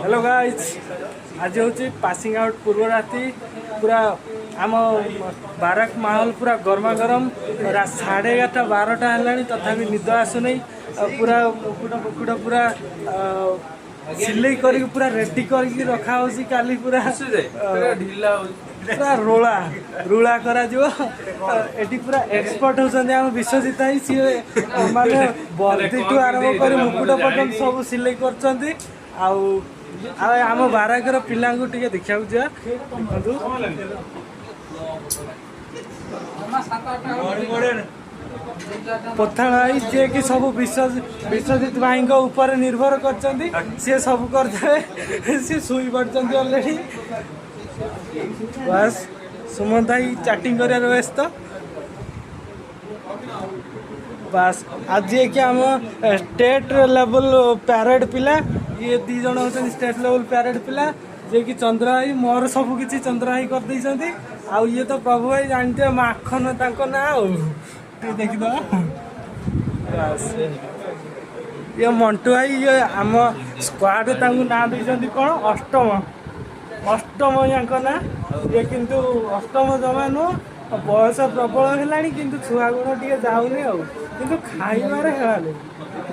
hello guys आज हूँ passing out पूर्व राति पूरा आम बाराक माहौल पूरा गर्मा गरम 11:30-12टा है तथापि निद आसुनी पूरा मुकुट मुकुट पूरा सिले कर पूरा रेडी करके रखा होसी काली पूरा पूरा रोला रुला करा एटी पूरा एक्सपर्ट होचंदी हम विश्वजित भाई सी माने बर्दी टू आरंभ कर मुकुट पर्यंत सब सिले करचंदी आम बाराकर पिला देखा देखु पथाल भाई जे कि सब विश्वजित भाई ऊपर निर्भर करचंदी सी सब करदे सी शुई पड़चंदी ऑलरेडी बस सुमंत भाई चैटिंग कर व्यस्त बस आज ये क्या हम स्टेट लेवल पैरेड पिला ये दी जन होचन स्टेट लेवल पैरेड पिला जे कि चंद्र भाई मोर सब किछि चंद्र भाई कर दैछंती आ ये तो प्रभु भाई जानते माखन तांको ना देखि दो बस ये मंटू भाई ये आम स्क्वाड तांको ना दैछंती कोन अष्टम यांक ना ये किंतु अष्टम जमा नुह बयस प्रबल है कि छुआ गुण टे जाऊनी किंतु खाइबार है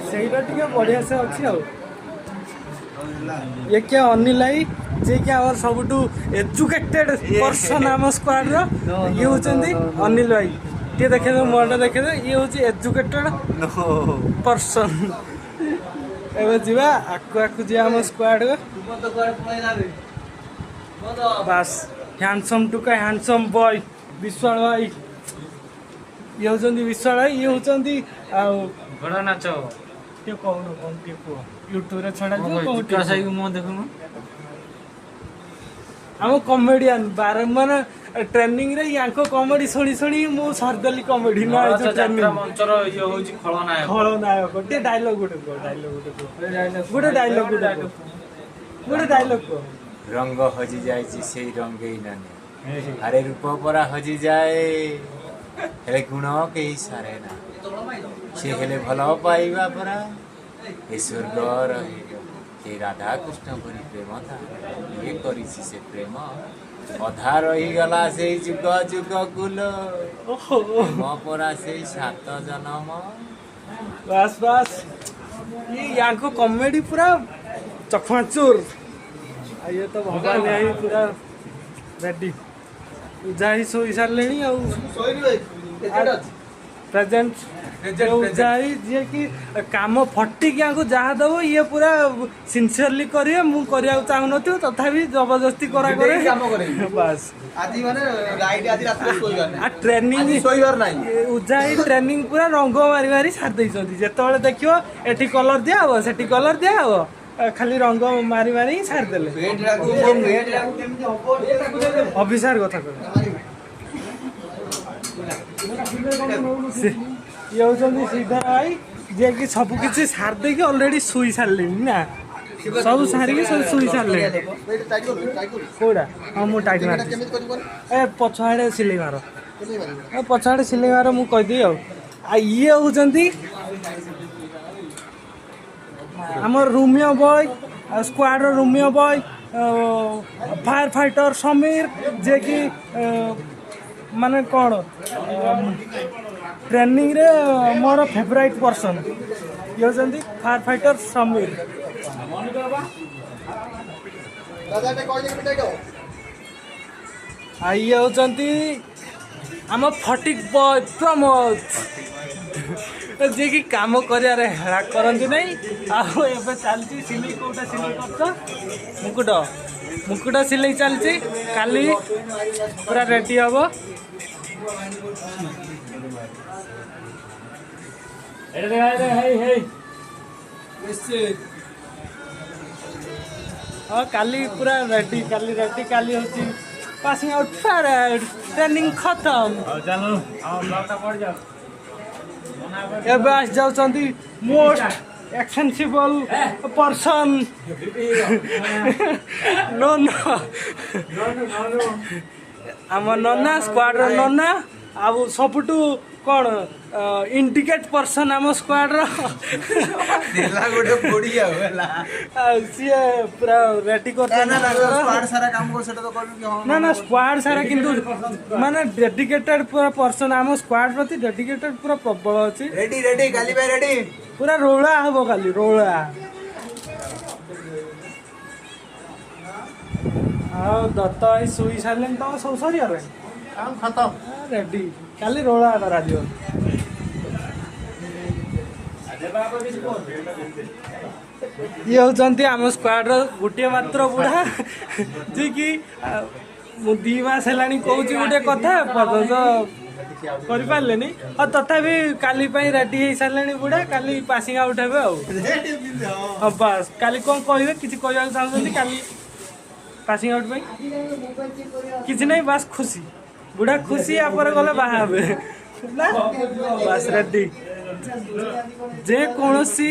ସେଇଟା ଟିକେ बढ़िया से अच्छी ये क्या अनिल भाई जे क्या आम सबुठू एजुकेटेड पर्सन आम स्क्वाड ये होचंदी अनिल भाई टे देखे मोटा देखे ये हूँ एजुकेटेड पर्सन एवं जीवा आकु जी आम स्क्वाड बस हैंडसम टुका हैंडसम बॉय विश्वाल भाई ये होचंदी विश्वाल भाई ये होचंदी बड़ा नाच के कौन के को यूट्यूब रे छडा जो कैसे मो देखु हम कॉमेडियन बार माने ट्रेनिंग रे यांको कॉमेडी सुनी सुनी मु सरदली कॉमेडी ना जो ट्रेनिंग मंचर ये होची खळनायक गोटे डायलॉग गोटे डायलॉग को रंग हजि जाए से रंगे नाने अरे रूप परा हजि जाए हेले गुण कहीं सारे ना से हेले भल पाइबा परा ए स्वर्ग रही राधा कृष्ण परी प्रेम था ये करी से प्रेम अधा रही गला से जुग जुग कुल प्रेम परा से 7 जन्म बस बस ये यहाँ को कॉमेडी पूरा चकमाचूर ये तो भगवान यही पूरा रेडी जाई सोई सारे प्रेजेंट जाई जे कि काम फटिक यहाँ जहाँ दब ये पूरा सिंसियरली करिए मु करिया चाहू न तथापि जबरदस्ती करा करे बस आज माने राइट आज रात को सोइबार आ ट्रेनिंग सोइबार नाही उजाई ट्रेनिंग पूरा रंग मारी मारी सार दैछंती जेतबेले देखियो एठी कलर दिया हो सेठी कलर दिया हो खाली रंग मारी मारी सार देले अभिसार कथा कर ये होचंदी सीधा भाई जे कि सब किछि सार दे कि ऑलरेडी सुई सारले ना सब सारी के सब सुई सारले कोडा हम मु टाइट मार ए पछाडे सिले मारो ए पछाडे सिले मारो मु कह दी आ ये होचंदी हमर Romeo boy squad Romeo boy fire fighter Sameer जे कि माने कौन ट्रेनिंग रे मोर फेवरेट पर्सन ये होचंदी फायर फाइटर समीर ये होचंदी आम फटिक बॉय प्रमोद जे कि काम कर हेड़ा करती नहीं आबे चलती सिलाई कोटा सिलाई कर मुकुट मुकुट सिलाई चलती काली पूरा रेडी हम हाँ काली पूरा रेडी काली होची पासिंग आउट पैरेड ट्रेनिंग खत्म चलो बढ़ जाओ एबे आस जाउछंती मोस्ट एक्सेंसिबल पर्सन नो नो आम नन्ना स्क्वाड नन्ना ଆଉ ସବୁଠୁ କ'ଣ ଇଣ୍ଡିକେଟ୍ ପର୍ସନ୍ ଆମ ସ୍କ୍ୱାଡ଼ର ଦେଲା ଗୋଟେ ପୋଡି ଆଉ ହେଲା ସିଏ ପୁରା ରେଡି କରୁଛନ୍ତି ସ୍କ୍ୱାଡ ସାରା କାମ କର ସେଟା ତ କହିଲୁ କି ହଁ ନା ସ୍କ୍ୱାଡ ସାରା କିନ୍ତୁ ମାନେ ଡେଡିକେଟେଡ୍ ପୁରା ପର୍ସନ୍ ଆମ ସ୍କ୍ୱାଡ ପ୍ରତି ଡେଡିକେଟେଡ୍ ପୁରା ପ୍ରବଳ ଅଛି ରେଡି ରେଡି କାଲି ଭାଇ ରେଡି ପୁରା ରୋଳା ହବ କାଲି ରୋଳା ଆଉ ଦତ୍ତ ଭାଇ ଶୋଇ ସାରିଲେଣି ତମ ସବୁ ସରିଗଲାଣି କାମ ଖତମ ରେଡି କାଲି ରୋଳା କରାଯିବ ଇଏ ହଉଛନ୍ତି ଆମ ସ୍କ୍ୱାଡର ଗୋଟିଏ ମାତ୍ର ବୁଢ଼ା ଯିଏକି ମୁଁ 2 ମାସ ହେଲାଣି କହୁଛି ଗୋଟେ କଥା ପର୍ଯ୍ୟନ୍ତ କରିପାରିଲେନି ଆଉ ତଥାପି କାଲି ପାଇଁ ରେଡି ହେଇସାରିଲେଣି ବୁଢ଼ା କାଲି ପାସିଂ ଆଉଟ୍ ହେବେ ଆଉ ହଁ ବାସ୍ କାଲି କ'ଣ କହିବେ କିଛି କହିବାକୁ ଚାହୁଁଛନ୍ତି କାଲି ପାସିଂ ଆଉଟ୍ ପାଇଁ କିଛି ନାହିଁ ବାସ୍ ଖୁସି ବୁଢ଼ା ଖୁସି ପରେ ଗଲେ ବାହା ହେବେ ନା ବାସ୍ ରେଡି ଯେକୌଣସି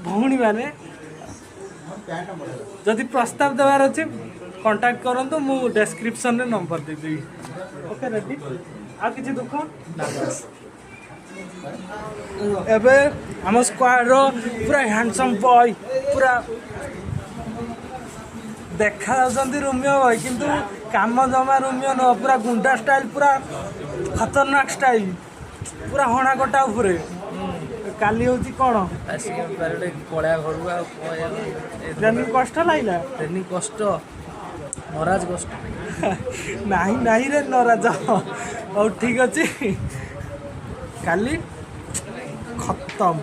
ଭଉଣୀମାନେ ଯଦି ପ୍ରସ୍ତାବ ଦେବାର ଅଛି କଣ୍ଟାକ୍ଟ କରନ୍ତୁ ମୁଁ ଡେସ୍କ୍ରିପସନରେ ନମ୍ବର ଦେଇଦେବି ଓକେ ରେଡି ଆଉ କିଛି ଦୁଃଖ ଏବେ ଆମ ସ୍କ୍ୱାଡର ପୁରା ହ୍ୟାଣ୍ଡସମ୍ ବୟ ପୁରା ଦେଖାଯାଉଛନ୍ତି ରୋମିଓ ବୟ କିନ୍ତୁ କାମ ଜମା ରୋମିଓ ନୁହଁ ପୁରା ଗୁଣ୍ଡା ଷ୍ଟାଇଲ୍ ପୁରା ଖତରନାକ ଷ୍ଟାଇଲ୍ ପୁରା ହଣା କଟା ଉପରେ କାଲି ହେଉଛି କ'ଣ ପଳେଇବା ଘରକୁ ଆଉ ଟ୍ରେନିଂ କଷ୍ଟ ଲାଗିଲା ଟ୍ରେନିଂ କଷ୍ଟ ନରାଜ କଷ୍ଟ ନାହିଁ ରେ ନରାଜ ହଉ ଠିକ୍ ଅଛି କାଲି ଖତମ